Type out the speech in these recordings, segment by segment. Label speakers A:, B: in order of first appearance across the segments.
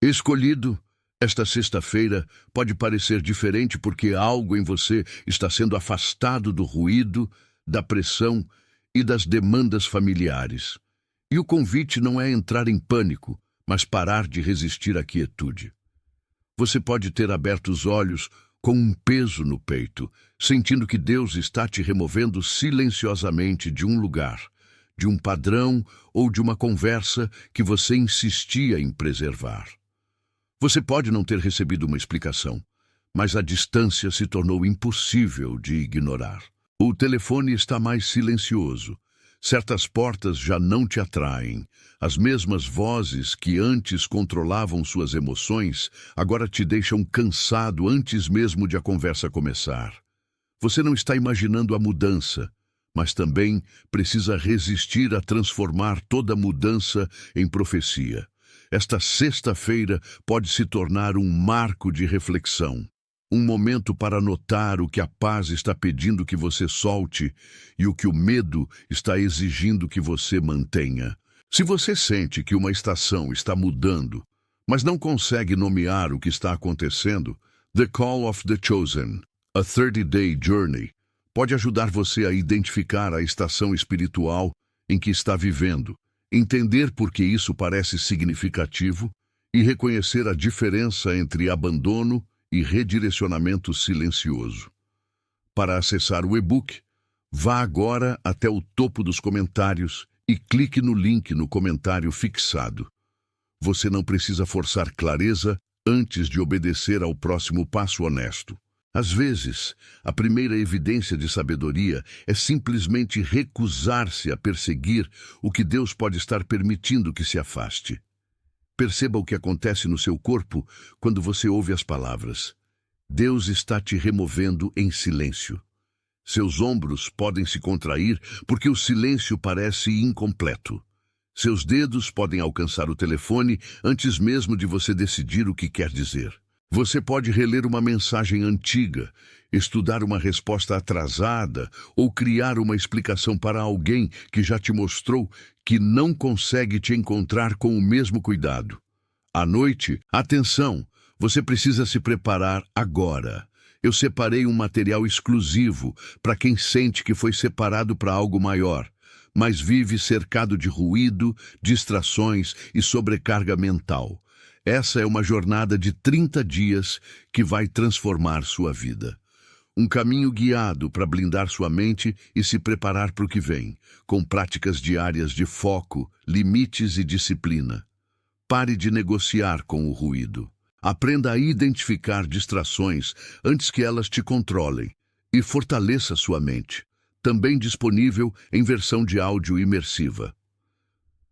A: Escolhido, esta sexta-feira pode parecer diferente porque algo em você está sendo afastado do ruído, da pressão e das demandas familiares. E o convite não é entrar em pânico, mas parar de resistir à quietude. Você pode ter aberto os olhos com um peso no peito, sentindo que Deus está te removendo silenciosamente de um lugar, de um padrão ou de uma conversa que você insistia em preservar. Você pode não ter recebido uma explicação, mas a distância se tornou impossível de ignorar. O telefone está mais silencioso. Certas portas já não te atraem. As mesmas vozes que antes controlavam suas emoções agora te deixam cansado antes mesmo de a conversa começar. Você não está imaginando a mudança, mas também precisa resistir a transformar toda mudança em profecia. Esta sexta-feira pode se tornar um marco de reflexão. Um momento para notar o que a paz está pedindo que você solte e o que o medo está exigindo que você mantenha. Se você sente que uma estação está mudando, mas não consegue nomear o que está acontecendo, The Call of the Chosen, a 30-Day Journey, pode ajudar você a identificar a estação espiritual em que está vivendo, entender por que isso parece significativo e reconhecer a diferença entre abandono e redirecionamento silencioso. Para acessar o e-book, vá agora até o topo dos comentários e clique no link no comentário fixado. Você não precisa forçar clareza antes de obedecer ao próximo passo honesto. Às vezes, a primeira evidência de sabedoria é simplesmente recusar-se a perseguir o que Deus pode estar permitindo que se afaste. Perceba o que acontece no seu corpo quando você ouve as palavras: Deus está te removendo em silêncio. Seus ombros podem se contrair porque o silêncio parece incompleto. Seus dedos podem alcançar o telefone antes mesmo de você decidir o que quer dizer. Você pode reler uma mensagem antiga, estudar uma resposta atrasada ou criar uma explicação para alguém que já te mostrou que não consegue te encontrar com o mesmo cuidado. À noite, atenção, você precisa se preparar agora. Eu separei um material exclusivo para quem sente que foi separado para algo maior, mas vive cercado de ruído, distrações e sobrecarga mental. Essa é uma jornada de 30 dias que vai transformar sua vida. Um caminho guiado para blindar sua mente e se preparar para o que vem, com práticas diárias de foco, limites e disciplina. Pare de negociar com o ruído. Aprenda a identificar distrações antes que elas te controlem e fortaleça sua mente. Também disponível em versão de áudio imersiva.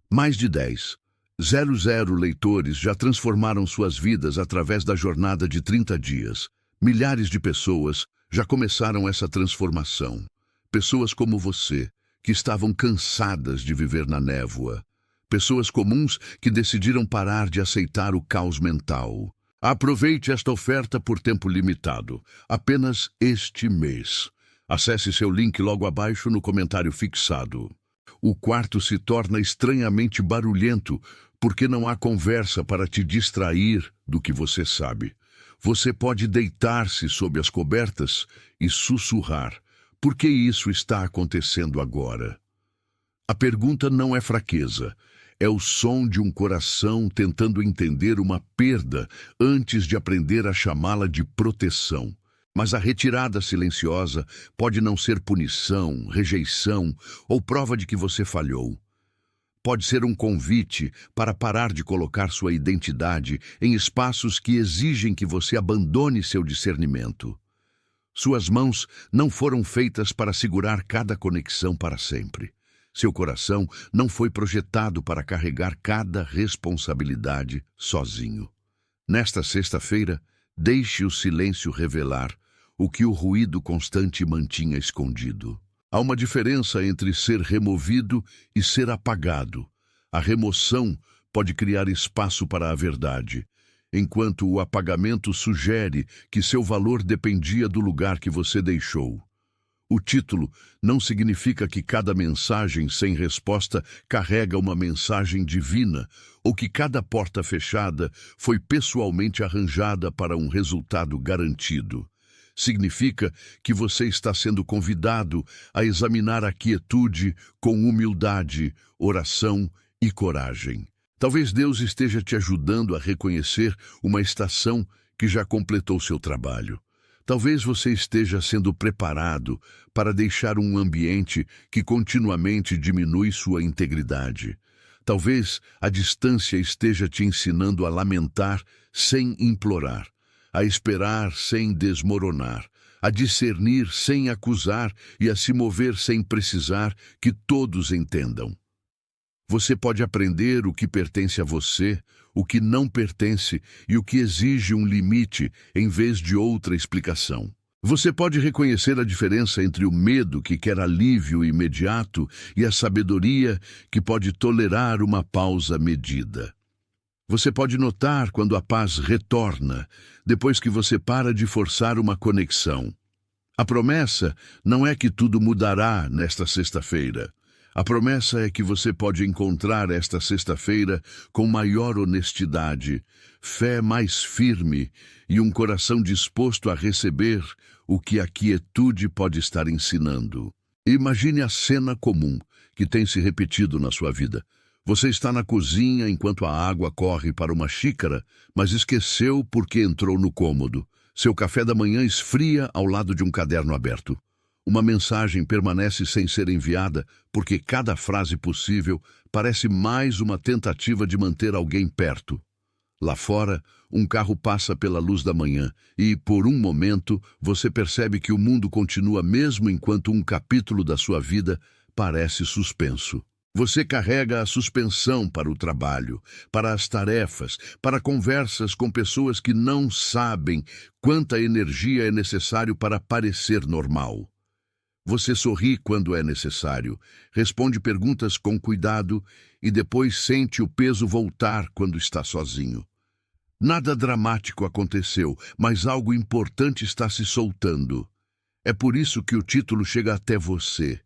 A: Mais de 10,00 leitores já transformaram suas vidas através da jornada de 30 dias. Milhares de pessoas já começaram essa transformação. Pessoas como você, que estavam cansadas de viver na névoa. Pessoas comuns que decidiram parar de aceitar o caos mental. Aproveite esta oferta por tempo limitado, apenas este mês. Acesse seu link logo abaixo no comentário fixado. O quarto se torna estranhamente barulhento porque não há conversa para te distrair do que você sabe. Você pode deitar-se sob as cobertas e sussurrar: por que isso está acontecendo agora? A pergunta não é fraqueza. É o som de um coração tentando entender uma perda antes de aprender a chamá-la de proteção. Mas a retirada silenciosa pode não ser punição, rejeição ou prova de que você falhou. Pode ser um convite para parar de colocar sua identidade em espaços que exigem que você abandone seu discernimento. Suas mãos não foram feitas para segurar cada conexão para sempre. Seu coração não foi projetado para carregar cada responsabilidade sozinho. Nesta sexta-feira, deixe o silêncio revelar o que o ruído constante mantinha escondido. Há uma diferença entre ser removido e ser apagado. A remoção pode criar espaço para a verdade, enquanto o apagamento sugere que seu valor dependia do lugar que você deixou. O título não significa que cada mensagem sem resposta carrega uma mensagem divina ou que cada porta fechada foi pessoalmente arranjada para um resultado garantido. Significa que você está sendo convidado a examinar a quietude com humildade, oração e coragem. Talvez Deus esteja te ajudando a reconhecer uma estação que já completou seu trabalho. Talvez você esteja sendo preparado para deixar um ambiente que continuamente diminui sua integridade. Talvez a distância esteja te ensinando a lamentar sem implorar, a esperar sem desmoronar, a discernir sem acusar e a se mover sem precisar que todos entendam. Você pode aprender o que pertence a você, o que não pertence e o que exige um limite em vez de outra explicação. Você pode reconhecer a diferença entre o medo que quer alívio imediato e a sabedoria que pode tolerar uma pausa medida. Você pode notar quando a paz retorna, depois que você para de forçar uma conexão. A promessa não é que tudo mudará nesta sexta-feira. A promessa é que você pode encontrar esta sexta-feira com maior honestidade, fé mais firme e um coração disposto a receber o que a quietude pode estar ensinando. Imagine a cena comum que tem se repetido na sua vida. Você está na cozinha enquanto a água corre para uma xícara, mas esqueceu porque entrou no cômodo. Seu café da manhã esfria ao lado de um caderno aberto. Uma mensagem permanece sem ser enviada porque cada frase possível parece mais uma tentativa de manter alguém perto. Lá fora, um carro passa pela luz da manhã e, por um momento, você percebe que o mundo continua mesmo enquanto um capítulo da sua vida parece suspenso. Você carrega a suspensão para o trabalho, para as tarefas, para conversas com pessoas que não sabem quanta energia é necessário para parecer normal. Você sorri quando é necessário, responde perguntas com cuidado e depois sente o peso voltar quando está sozinho. Nada dramático aconteceu, mas algo importante está se soltando. É por isso que o título chega até você.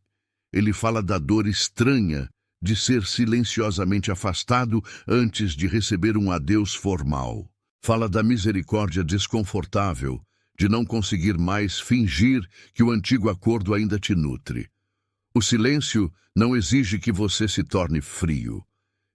A: Ele fala da dor estranha de ser silenciosamente afastado antes de receber um adeus formal. Fala da misericórdia desconfortável de não conseguir mais fingir que o antigo acordo ainda te nutre. O silêncio não exige que você se torne frio.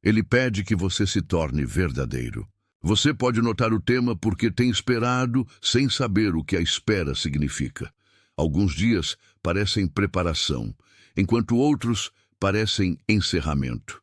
A: Ele pede que você se torne verdadeiro. Você pode notar o tema porque tem esperado sem saber o que a espera significa. Alguns dias parecem preparação, enquanto outros parecem encerramento.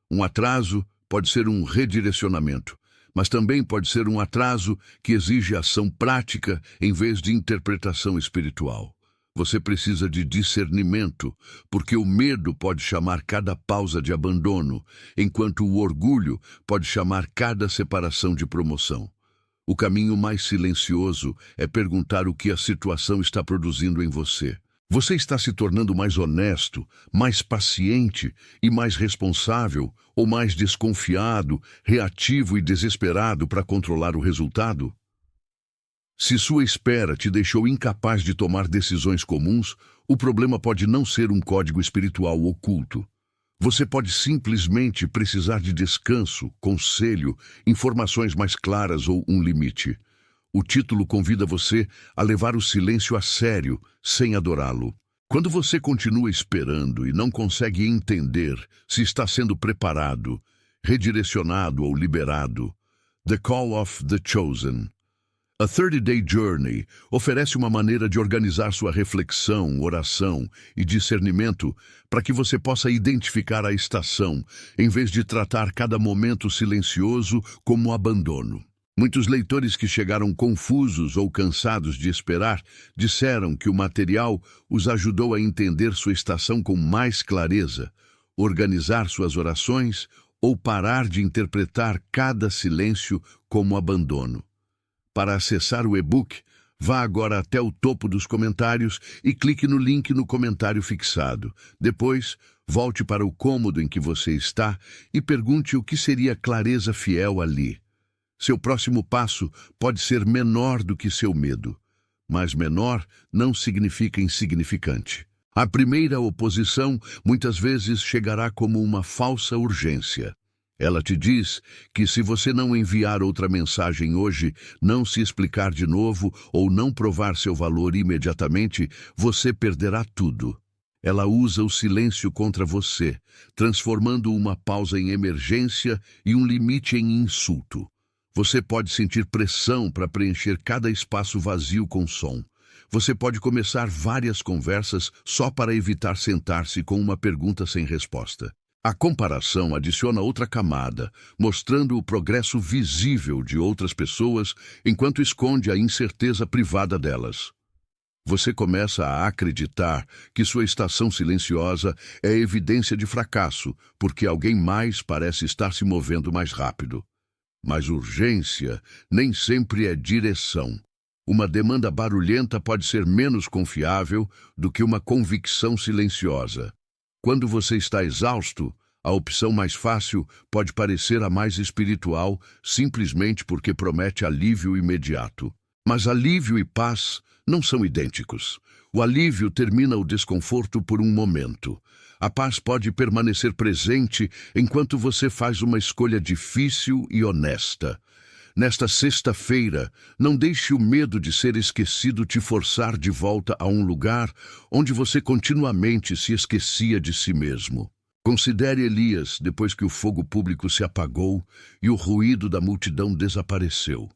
A: Um atraso pode ser um redirecionamento, mas também pode ser um atraso que exige ação prática em vez de interpretação espiritual. Você precisa de discernimento, porque o medo pode chamar cada pausa de abandono, enquanto o orgulho pode chamar cada separação de promoção. O caminho mais silencioso é perguntar o que a situação está produzindo em você. Você está se tornando mais honesto, mais paciente e mais responsável, ou mais desconfiado, reativo e desesperado para controlar o resultado? Se sua espera te deixou incapaz de tomar decisões comuns, o problema pode não ser um código espiritual oculto. Você pode simplesmente precisar de descanso, conselho, informações mais claras ou um limite. O título convida você a levar o silêncio a sério, sem adorá-lo. Quando você continua esperando e não consegue entender se está sendo preparado, redirecionado ou liberado, The Call of the Chosen. A 30-Day Journey oferece uma maneira de organizar sua reflexão, oração e discernimento para que você possa identificar a estação, em vez de tratar cada momento silencioso como abandono. Muitos leitores que chegaram confusos ou cansados de esperar disseram que o material os ajudou a entender sua estação com mais clareza, organizar suas orações ou parar de interpretar cada silêncio como abandono. Para acessar o e-book, vá agora até o topo dos comentários e clique no link no comentário fixado. Depois, volte para o cômodo em que você está e pergunte o que seria clareza fiel ali. Seu próximo passo pode ser menor do que seu medo, mas menor não significa insignificante. A primeira oposição muitas vezes chegará como uma falsa urgência. Ela te diz que se você não enviar outra mensagem hoje, não se explicar de novo ou não provar seu valor imediatamente, você perderá tudo. Ela usa o silêncio contra você, transformando uma pausa em emergência e um limite em insulto. Você pode sentir pressão para preencher cada espaço vazio com som. Você pode começar várias conversas só para evitar sentar-se com uma pergunta sem resposta. A comparação adiciona outra camada, mostrando o progresso visível de outras pessoas enquanto esconde a incerteza privada delas. Você começa a acreditar que sua estação silenciosa é evidência de fracasso, porque alguém mais parece estar se movendo mais rápido. Mas urgência nem sempre é direção. Uma demanda barulhenta pode ser menos confiável do que uma convicção silenciosa. Quando você está exausto, a opção mais fácil pode parecer a mais espiritual, simplesmente porque promete alívio imediato. Mas alívio e paz não são idênticos. O alívio termina o desconforto por um momento. A paz pode permanecer presente enquanto você faz uma escolha difícil e honesta. Nesta sexta-feira, não deixe o medo de ser esquecido te forçar de volta a um lugar onde você continuamente se esquecia de si mesmo. Considere Elias depois que o fogo público se apagou e o ruído da multidão desapareceu.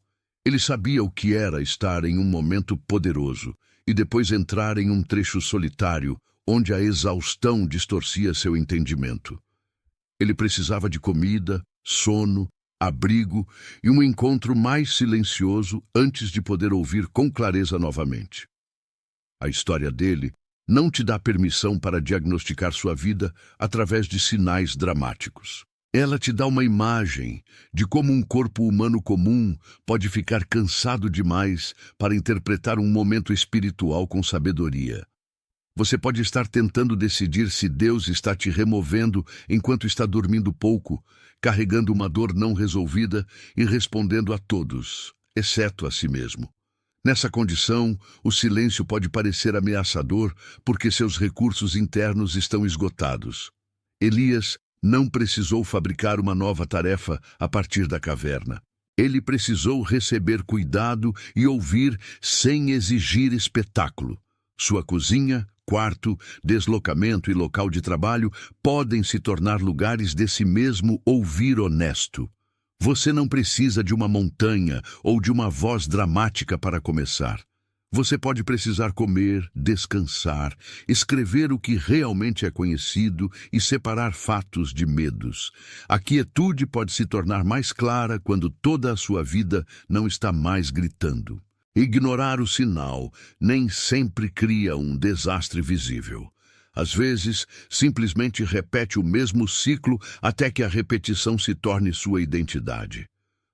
A: Ele sabia o que era estar em um momento poderoso e depois entrar em um trecho solitário onde a exaustão distorcia seu entendimento. Ele precisava de comida, sono, abrigo e um encontro mais silencioso antes de poder ouvir com clareza novamente. A história dele não te dá permissão para diagnosticar sua vida através de sinais dramáticos. Ela te dá uma imagem de como um corpo humano comum pode ficar cansado demais para interpretar um momento espiritual com sabedoria. Você pode estar tentando decidir se Deus está te removendo enquanto está dormindo pouco, carregando uma dor não resolvida e respondendo a todos, exceto a si mesmo. Nessa condição, o silêncio pode parecer ameaçador porque seus recursos internos estão esgotados. Elias não precisou fabricar uma nova tarefa a partir da caverna. Ele precisou receber cuidado e ouvir sem exigir espetáculo. Sua cozinha, quarto, deslocamento e local de trabalho podem se tornar lugares desse mesmo ouvir honesto. Você não precisa de uma montanha ou de uma voz dramática para começar. Você pode precisar comer, descansar, escrever o que realmente é conhecido e separar fatos de medos. A quietude pode se tornar mais clara quando toda a sua vida não está mais gritando. Ignorar o sinal nem sempre cria um desastre visível. Às vezes, simplesmente repete o mesmo ciclo até que a repetição se torne sua identidade.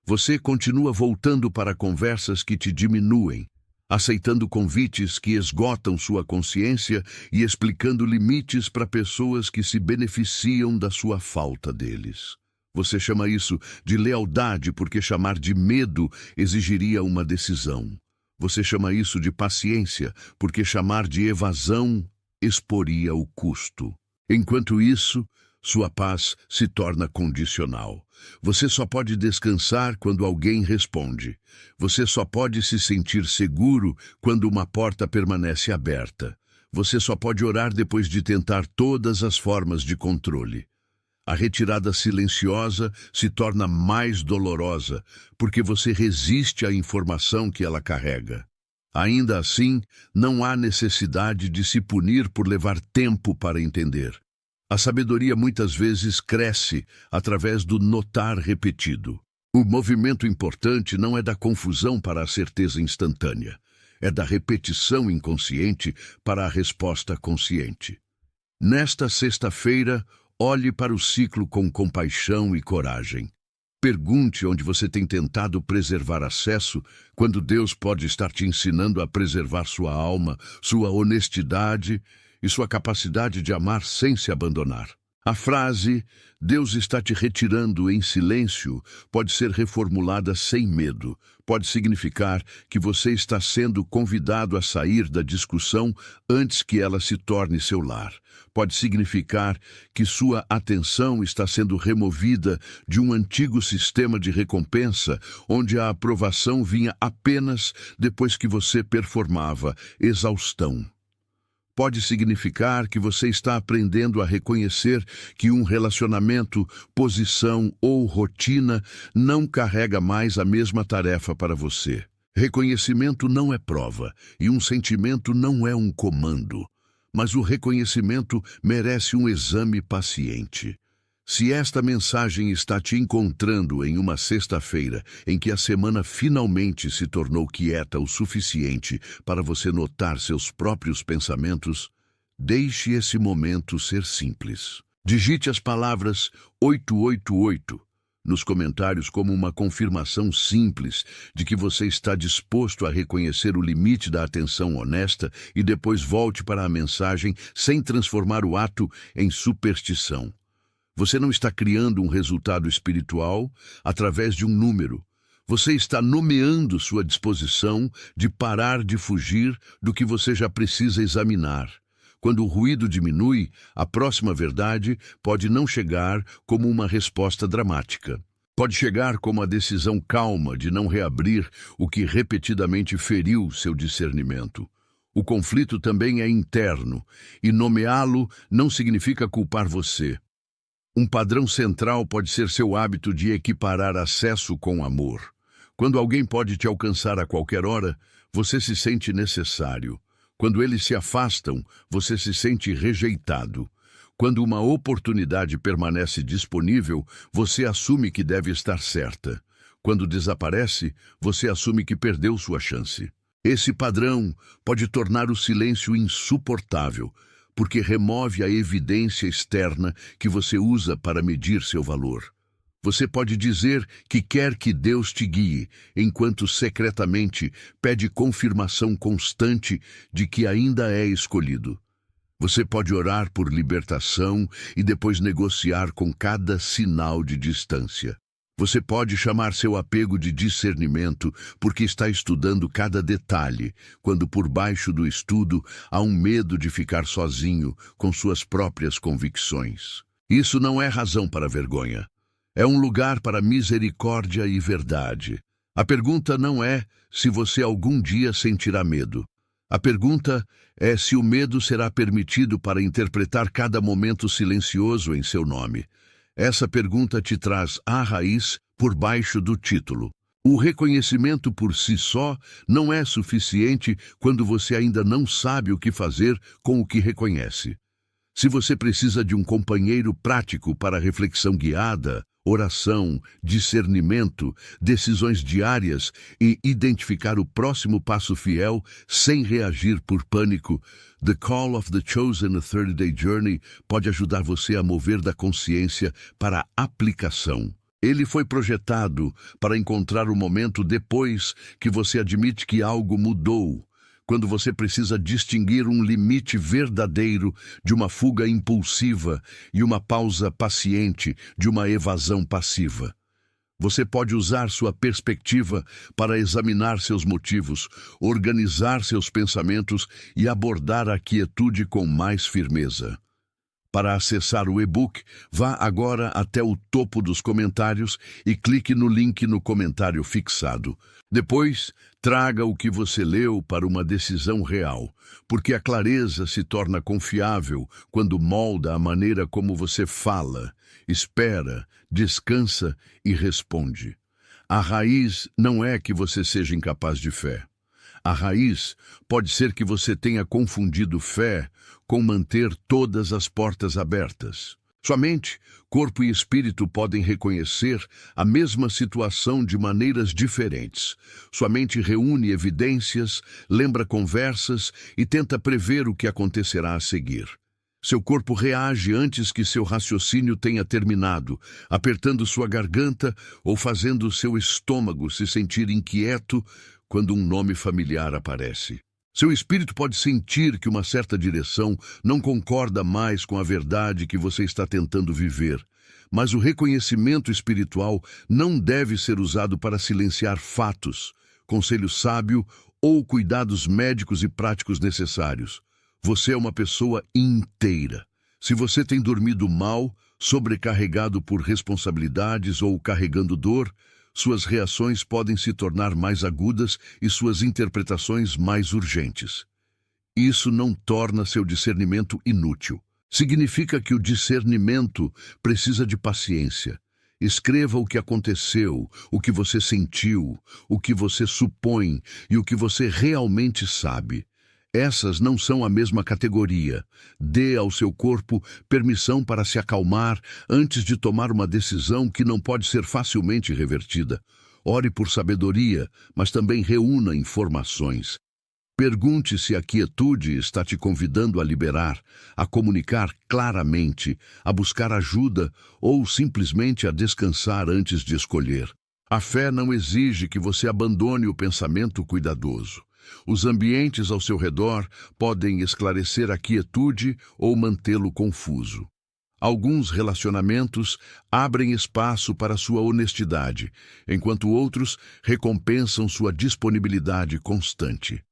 A: Você continua voltando para conversas que te diminuem, aceitando convites que esgotam sua consciência e explicando limites para pessoas que se beneficiam da sua falta deles. Você chama isso de lealdade porque chamar de medo exigiria uma decisão. Você chama isso de paciência porque chamar de evasão exporia o custo. Enquanto isso, sua paz se torna condicional. Você só pode descansar quando alguém responde. Você só pode se sentir seguro quando uma porta permanece aberta. Você só pode orar depois de tentar todas as formas de controle. A retirada silenciosa se torna mais dolorosa porque você resiste à informação que ela carrega. Ainda assim, não há necessidade de se punir por levar tempo para entender. A sabedoria muitas vezes cresce através do notar repetido. O movimento importante não é da confusão para a certeza instantânea, é da repetição inconsciente para a resposta consciente. Nesta sexta-feira, olhe para o ciclo com compaixão e coragem. Pergunte onde você tem tentado preservar acesso, quando Deus pode estar te ensinando a preservar sua alma, sua honestidade e sua capacidade de amar sem se abandonar. A frase "Deus está te retirando em silêncio" pode ser reformulada sem medo. Pode significar que você está sendo convidado a sair da discussão antes que ela se torne seu lar. Pode significar que sua atenção está sendo removida de um antigo sistema de recompensa, onde a aprovação vinha apenas depois que você performava exaustão. Pode significar que você está aprendendo a reconhecer que um relacionamento, posição ou rotina não carrega mais a mesma tarefa para você. Reconhecimento não é prova e um sentimento não é um comando, mas o reconhecimento merece um exame paciente. Se esta mensagem está te encontrando em uma sexta-feira em que a semana finalmente se tornou quieta o suficiente para você notar seus próprios pensamentos, deixe esse momento ser simples. Digite as palavras 888 nos comentários como uma confirmação simples de que você está disposto a reconhecer o limite da atenção honesta e depois volte para a mensagem sem transformar o ato em superstição. Você não está criando um resultado espiritual através de um número. Você está nomeando sua disposição de parar de fugir do que você já precisa examinar. Quando o ruído diminui, a próxima verdade pode não chegar como uma resposta dramática. Pode chegar como a decisão calma de não reabrir o que repetidamente feriu seu discernimento. O conflito também é interno, e nomeá-lo não significa culpar você. Um padrão central pode ser seu hábito de equiparar acesso com amor. Quando alguém pode te alcançar a qualquer hora, você se sente necessário. Quando eles se afastam, você se sente rejeitado. Quando uma oportunidade permanece disponível, você assume que deve estar certa. Quando desaparece, você assume que perdeu sua chance. Esse padrão pode tornar o silêncio insuportável, porque remove a evidência externa que você usa para medir seu valor. Você pode dizer que quer que Deus te guie, enquanto secretamente pede confirmação constante de que ainda é escolhido. Você pode orar por libertação e depois negociar com cada sinal de distância. Você pode chamar seu apego de discernimento porque está estudando cada detalhe, quando por baixo do estudo há um medo de ficar sozinho com suas próprias convicções. Isso não é razão para vergonha. É um lugar para misericórdia e verdade. A pergunta não é se você algum dia sentirá medo. A pergunta é se o medo será permitido para interpretar cada momento silencioso em seu nome. Essa pergunta te traz a raiz por baixo do título. O reconhecimento por si só não é suficiente quando você ainda não sabe o que fazer com o que reconhece. Se você precisa de um companheiro prático para reflexão guiada, oração, discernimento, decisões diárias e identificar o próximo passo fiel sem reagir por pânico, The Call of the Chosen, a 30-Day Journey pode ajudar você a mover da consciência para a aplicação. Ele foi projetado para encontrar o momento depois que você admite que algo mudou, quando você precisa distinguir um limite verdadeiro de uma fuga impulsiva e uma pausa paciente de uma evasão passiva. Você pode usar sua perspectiva para examinar seus motivos, organizar seus pensamentos e abordar a quietude com mais firmeza. Para acessar o e-book, vá agora até o topo dos comentários e clique no link no comentário fixado. Depois, traga o que você leu para uma decisão real, porque a clareza se torna confiável quando molda a maneira como você fala, espera, descansa e responde. A raiz não é que você seja incapaz de fé. A raiz pode ser que você tenha confundido fé com manter todas as portas abertas. Sua mente, corpo e espírito podem reconhecer a mesma situação de maneiras diferentes. Sua mente reúne evidências, lembra conversas e tenta prever o que acontecerá a seguir. Seu corpo reage antes que seu raciocínio tenha terminado, apertando sua garganta ou fazendo seu estômago se sentir inquieto quando um nome familiar aparece. Seu espírito pode sentir que uma certa direção não concorda mais com a verdade que você está tentando viver, mas o reconhecimento espiritual não deve ser usado para silenciar fatos, conselho sábio ou cuidados médicos e práticos necessários. Você é uma pessoa inteira. Se você tem dormido mal, sobrecarregado por responsabilidades ou carregando dor, suas reações podem se tornar mais agudas e suas interpretações mais urgentes. Isso não torna seu discernimento inútil. Significa que o discernimento precisa de paciência. Escreva o que aconteceu, o que você sentiu, o que você supõe e o que você realmente sabe. Essas não são a mesma categoria. Dê ao seu corpo permissão para se acalmar antes de tomar uma decisão que não pode ser facilmente revertida. Ore por sabedoria, mas também reúna informações. Pergunte se a quietude está te convidando a liberar, a comunicar claramente, a buscar ajuda ou simplesmente a descansar antes de escolher. A fé não exige que você abandone o pensamento cuidadoso. Os ambientes ao seu redor podem esclarecer a quietude ou mantê-lo confuso. Alguns relacionamentos abrem espaço para sua honestidade, enquanto outros recompensam sua disponibilidade constante.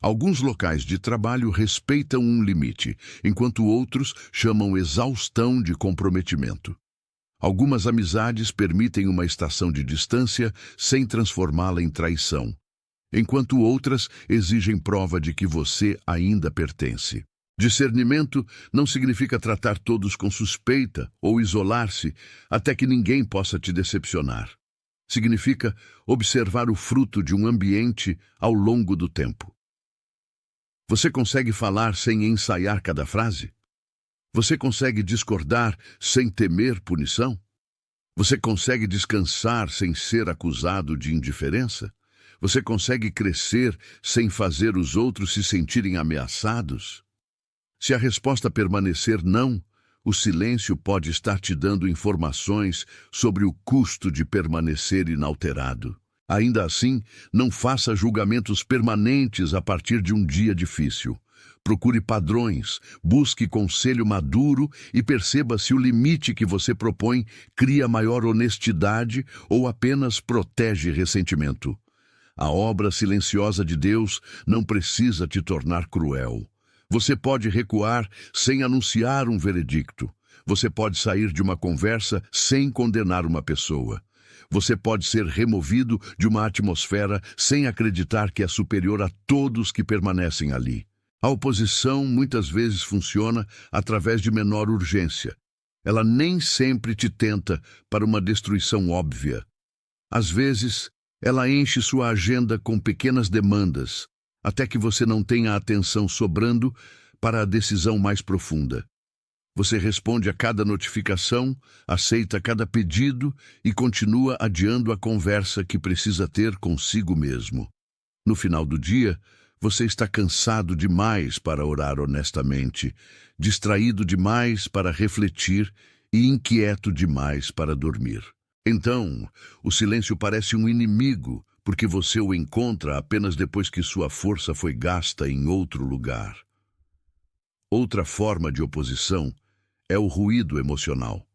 A: Alguns locais de trabalho respeitam um limite, enquanto outros chamam exaustão de comprometimento. Algumas amizades permitem uma estação de distância sem transformá-la em traição, enquanto outras exigem prova de que você ainda pertence. Discernimento não significa tratar todos com suspeita ou isolar-se até que ninguém possa te decepcionar. Significa observar o fruto de um ambiente ao longo do tempo. Você consegue falar sem ensaiar cada frase? Você consegue discordar sem temer punição? Você consegue descansar sem ser acusado de indiferença? Você consegue crescer sem fazer os outros se sentirem ameaçados? Se a resposta permanecer não, o silêncio pode estar te dando informações sobre o custo de permanecer inalterado. Ainda assim, não faça julgamentos permanentes a partir de um dia difícil. Procure padrões, busque conselho maduro e perceba se o limite que você propõe cria maior honestidade ou apenas protege ressentimento. A obra silenciosa de Deus não precisa te tornar cruel. Você pode recuar sem anunciar um veredicto. Você pode sair de uma conversa sem condenar uma pessoa. Você pode ser removido de uma atmosfera sem acreditar que é superior a todos que permanecem ali. A oposição muitas vezes funciona através de menor urgência. Ela nem sempre te tenta para uma destruição óbvia. Às vezes, ela enche sua agenda com pequenas demandas, até que você não tenha atenção sobrando para a decisão mais profunda. Você responde a cada notificação, aceita cada pedido e continua adiando a conversa que precisa ter consigo mesmo. No final do dia, você está cansado demais para orar honestamente, distraído demais para refletir e inquieto demais para dormir. Então, o silêncio parece um inimigo, porque você o encontra apenas depois que sua força foi gasta em outro lugar. Outra forma de oposição é o ruído emocional.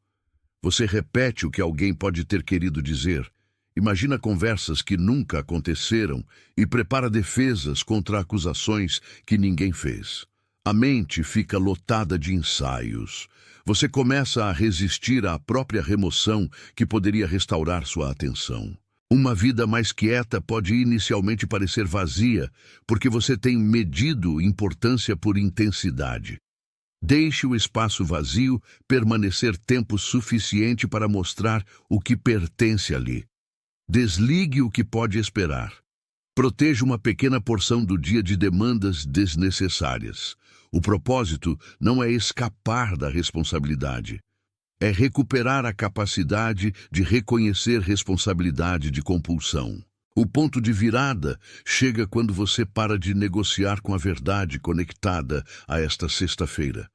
A: Você repete o que alguém pode ter querido dizer, imagina conversas que nunca aconteceram e prepara defesas contra acusações que ninguém fez. A mente fica lotada de ensaios. Você começa a resistir à própria remoção que poderia restaurar sua atenção. Uma vida mais quieta pode inicialmente parecer vazia, porque você tem medido importância por intensidade. Deixe o espaço vazio permanecer tempo suficiente para mostrar o que pertence ali. Desligue o que pode esperar. Proteja uma pequena porção do dia de demandas desnecessárias. O propósito não é escapar da responsabilidade. É recuperar a capacidade de reconhecer responsabilidade de compulsão. O ponto de virada chega quando você para de negociar com a verdade conectada a esta sexta-feira.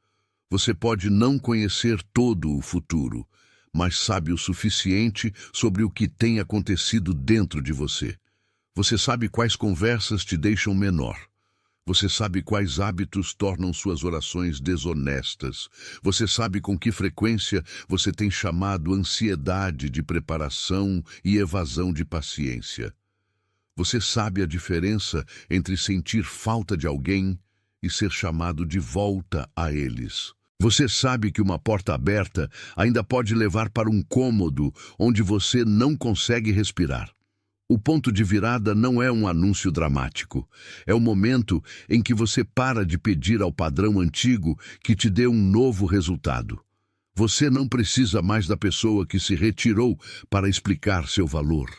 A: Você pode não conhecer todo o futuro, mas sabe o suficiente sobre o que tem acontecido dentro de você. Você sabe quais conversas te deixam menor, Você sabe quais hábitos tornam suas orações desonestas. Você sabe com que frequência você tem chamado ansiedade de preparação e evasão de paciência. Você sabe a diferença entre sentir falta de alguém e ser chamado de volta a eles. Você sabe que uma porta aberta ainda pode levar para um cômodo onde você não consegue respirar. O ponto de virada não é um anúncio dramático. É o momento em que você para de pedir ao padrão antigo que te dê um novo resultado. Você não precisa mais da pessoa que se retirou para explicar seu valor.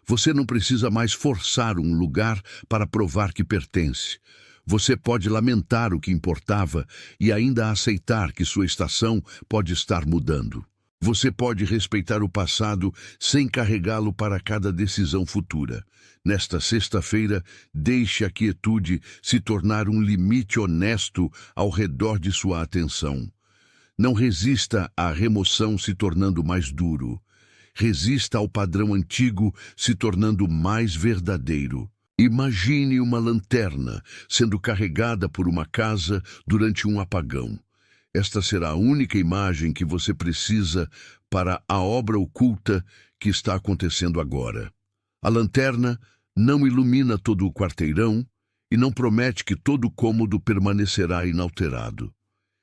A: Você não precisa mais forçar um lugar para provar que pertence. Você pode lamentar o que importava e ainda aceitar que sua estação pode estar mudando. Você pode respeitar o passado sem carregá-lo para cada decisão futura. Nesta sexta-feira, deixe a quietude se tornar um limite honesto ao redor de sua atenção. Não resista à remoção se tornando mais duro. Resista ao padrão antigo se tornando mais verdadeiro. Imagine uma lanterna sendo carregada por uma casa durante um apagão. Esta será a única imagem que você precisa para a obra oculta que está acontecendo agora. A lanterna não ilumina todo o quarteirão e não promete que todo o cômodo permanecerá inalterado.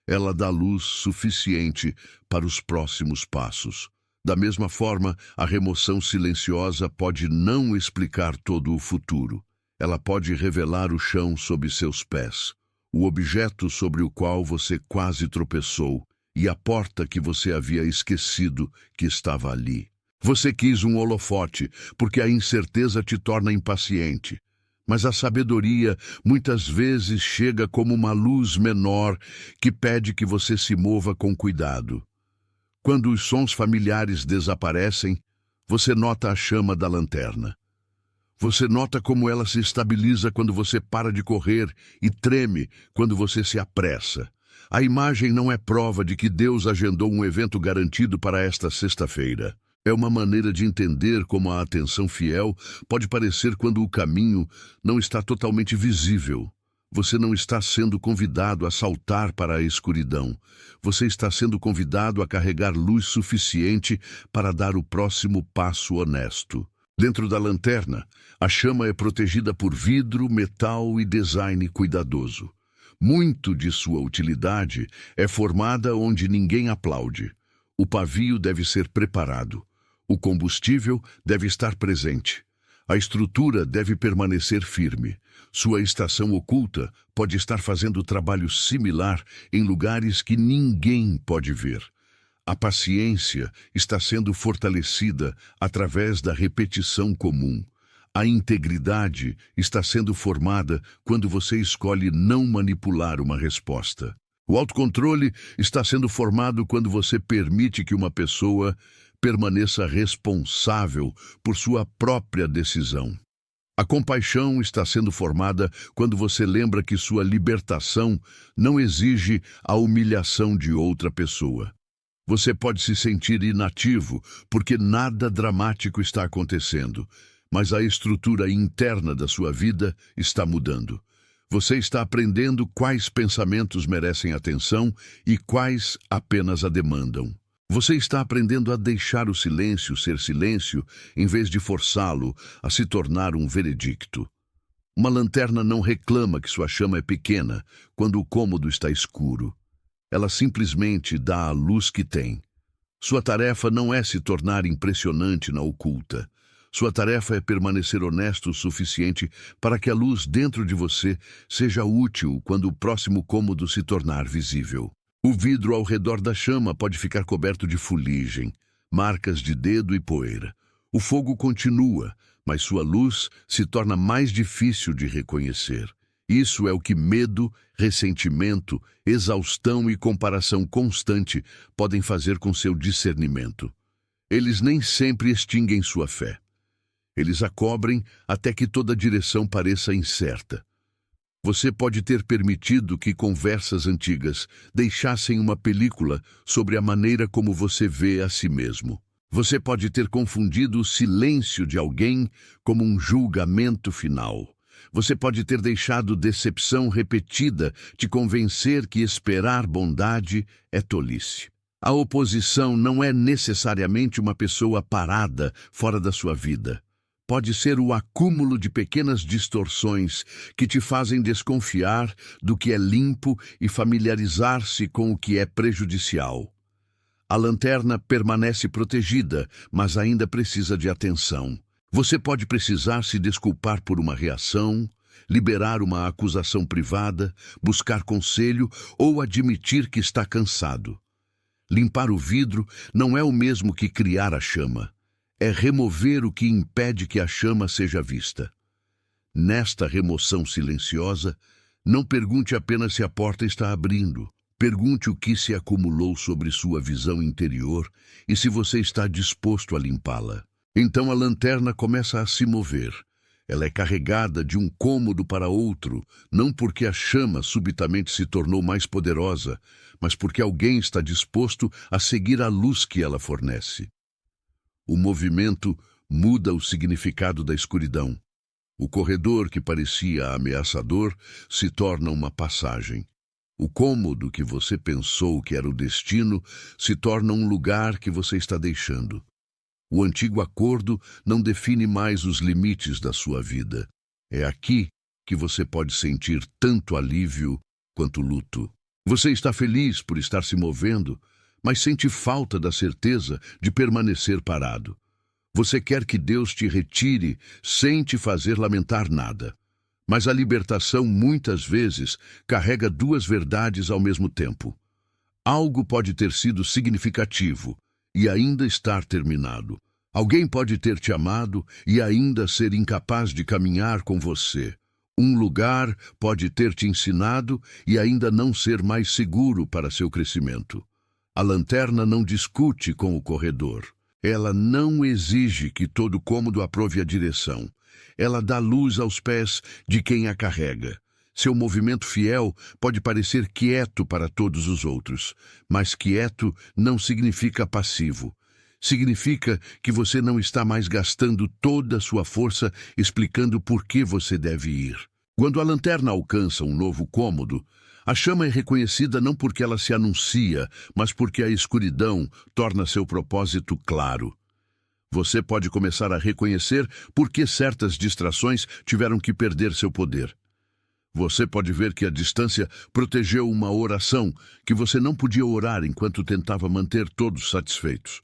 A: Ela dá luz suficiente para os próximos passos. Da mesma forma, a remoção silenciosa pode não explicar todo o futuro. Ela pode revelar o chão sob seus pés, o objeto sobre o qual você quase tropeçou e a porta que você havia esquecido que estava ali. Você quis um holofote porque a incerteza te torna impaciente. Mas a sabedoria muitas vezes chega como uma luz menor que pede que você se mova com cuidado. Quando os sons familiares desaparecem, você nota a chama da lanterna. Você nota como ela se estabiliza quando você para de correr e treme quando você se apressa. A imagem não é prova de que Deus agendou um evento garantido para esta sexta-feira. É uma maneira de entender como a atenção fiel pode parecer quando o caminho não está totalmente visível. Você não está sendo convidado a saltar para a escuridão. Você está sendo convidado a carregar luz suficiente para dar o próximo passo honesto. Dentro da lanterna, a chama é protegida por vidro, metal e design cuidadoso. Muito de sua utilidade é formada onde ninguém aplaude. O pavio deve ser preparado. O combustível deve estar presente. A estrutura deve permanecer firme. Sua estação oculta pode estar fazendo trabalho similar em lugares que ninguém pode ver. A paciência está sendo fortalecida através da repetição comum. A integridade está sendo formada quando você escolhe não manipular uma resposta. O autocontrole está sendo formado quando você permite que uma pessoa permaneça responsável por sua própria decisão. A compaixão está sendo formada quando você lembra que sua libertação não exige a humilhação de outra pessoa. Você pode se sentir inativo porque nada dramático está acontecendo, mas a estrutura interna da sua vida está mudando. Você está aprendendo quais pensamentos merecem atenção e quais apenas a demandam. Você está aprendendo a deixar o silêncio ser silêncio em vez de forçá-lo a se tornar um veredicto. Uma lanterna não reclama que sua chama é pequena quando o cômodo está escuro. Ela simplesmente dá a luz que tem. Sua tarefa não é se tornar impressionante na oculta. Sua tarefa é permanecer honesto o suficiente para que a luz dentro de você seja útil quando o próximo cômodo se tornar visível. O vidro ao redor da chama pode ficar coberto de fuligem, marcas de dedo e poeira. O fogo continua, mas sua luz se torna mais difícil de reconhecer. Isso é o que medo, ressentimento, exaustão e comparação constante podem fazer com seu discernimento. Eles nem sempre extinguem sua fé. Eles a cobrem até que toda direção pareça incerta. Você pode ter permitido que conversas antigas deixassem uma película sobre a maneira como você vê a si mesmo. Você pode ter confundido o silêncio de alguém como um julgamento final. Você pode ter deixado decepção repetida te convencer que esperar bondade é tolice. A oposição não é necessariamente uma pessoa parada fora da sua vida. Pode ser o acúmulo de pequenas distorções que te fazem desconfiar do que é limpo e familiarizar-se com o que é prejudicial. A lanterna permanece protegida, mas ainda precisa de atenção. Você pode precisar se desculpar por uma reação, liberar uma acusação privada, buscar conselho ou admitir que está cansado. Limpar o vidro não é o mesmo que criar a chama. É remover o que impede que a chama seja vista. Nesta remoção silenciosa, não pergunte apenas se a porta está abrindo. Pergunte o que se acumulou sobre sua visão interior e se você está disposto a limpá-la. Então a lanterna começa a se mover. Ela é carregada de um cômodo para outro, não porque a chama subitamente se tornou mais poderosa, mas porque alguém está disposto a seguir a luz que ela fornece. O movimento muda o significado da escuridão. O corredor que parecia ameaçador se torna uma passagem. O cômodo que você pensou que era o destino se torna um lugar que você está deixando. O antigo acordo não define mais os limites da sua vida. É aqui que você pode sentir tanto alívio quanto luto. Você está feliz por estar se movendo, mas sente falta da certeza de permanecer parado. Você quer que Deus te retire sem te fazer lamentar nada. Mas a libertação, muitas vezes, carrega duas verdades ao mesmo tempo. Algo pode ter sido significativo e ainda estar terminado. Alguém pode ter te amado e ainda ser incapaz de caminhar com você. Um lugar pode ter te ensinado e ainda não ser mais seguro para seu crescimento. A lanterna não discute com o corredor. Ela não exige que todo cômodo aprove a direção. Ela dá luz aos pés de quem a carrega. Seu movimento fiel pode parecer quieto para todos os outros, mas quieto não significa passivo. Significa que você não está mais gastando toda a sua força explicando por que você deve ir. Quando a lanterna alcança um novo cômodo, a chama é reconhecida não porque ela se anuncia, mas porque a escuridão torna seu propósito claro. Você pode começar a reconhecer por que certas distrações tiveram que perder seu poder. Você pode ver que a distância protegeu uma oração que você não podia orar enquanto tentava manter todos satisfeitos.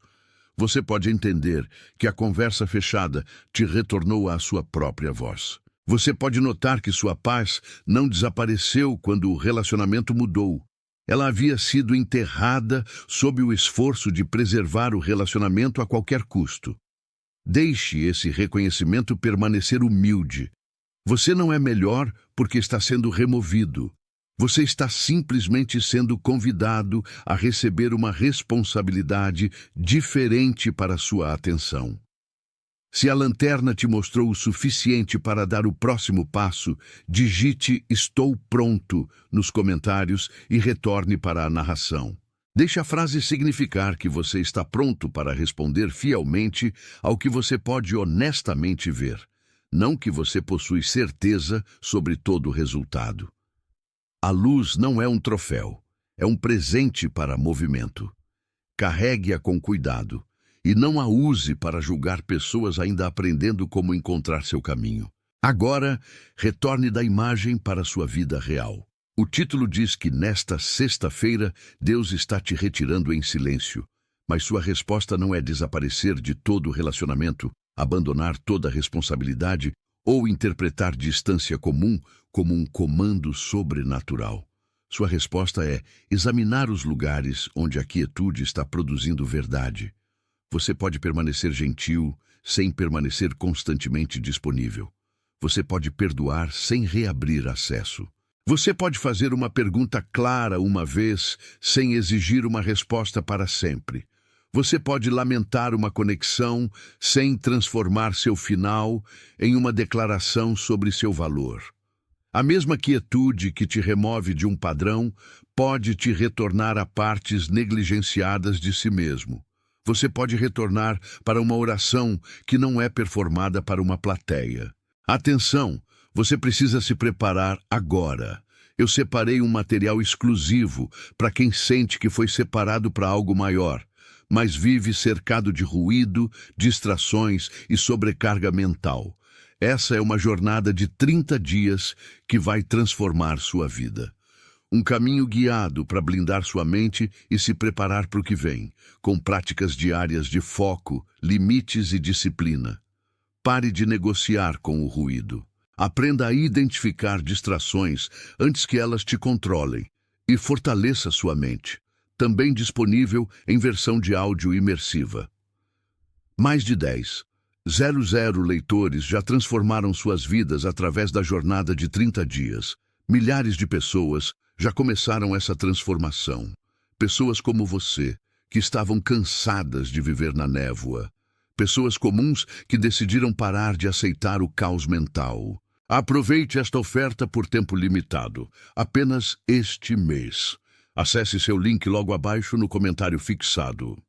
A: Você pode entender que a conversa fechada te retornou à sua própria voz. Você pode notar que sua paz não desapareceu quando o relacionamento mudou. Ela havia sido enterrada sob o esforço de preservar o relacionamento a qualquer custo. Deixe esse reconhecimento permanecer humilde. Você não é melhor porque está sendo removido. Você está simplesmente sendo convidado a receber uma responsabilidade diferente para sua atenção. Se a lanterna te mostrou o suficiente para dar o próximo passo, digite "Estou pronto" nos comentários e retorne para a narração. Deixe a frase significar que você está pronto para responder fielmente ao que você pode honestamente ver, não que você possui certeza sobre todo o resultado. A luz não é um troféu, é um presente para movimento. Carregue-a com cuidado. E não a use para julgar pessoas ainda aprendendo como encontrar seu caminho. Agora, retorne da imagem para sua vida real. O título diz que nesta sexta-feira Deus está te retirando em silêncio, mas sua resposta não é desaparecer de todo o relacionamento, abandonar toda a responsabilidade ou interpretar distância comum como um comando sobrenatural. Sua resposta é examinar os lugares onde a quietude está produzindo verdade. Você pode permanecer gentil, sem permanecer constantemente disponível. Você pode perdoar sem reabrir acesso. Você pode fazer uma pergunta clara uma vez, sem exigir uma resposta para sempre. Você pode lamentar uma conexão, sem transformar seu final em uma declaração sobre seu valor. A mesma quietude que te remove de um padrão pode te retornar a partes negligenciadas de si mesmo. Você pode retornar para uma oração que não é performada para uma plateia. Atenção! Você precisa se preparar agora. Eu separei um material exclusivo para quem sente que foi separado para algo maior, mas vive cercado de ruído, distrações e sobrecarga mental. Essa é uma jornada de 30 dias que vai transformar sua vida. Um caminho guiado para blindar sua mente e se preparar para o que vem, com práticas diárias de foco, limites e disciplina. Pare de negociar com o ruído. Aprenda a identificar distrações antes que elas te controlem e fortaleça sua mente. Também disponível em versão de áudio imersiva. Mais de 10,00 leitores já transformaram suas vidas através da jornada de 30 dias. Milhares de pessoas já começaram essa transformação. Pessoas como você, que estavam cansadas de viver na névoa. Pessoas comuns que decidiram parar de aceitar o caos mental. Aproveite esta oferta por tempo limitado, apenas este mês. Acesse seu link logo abaixo no comentário fixado.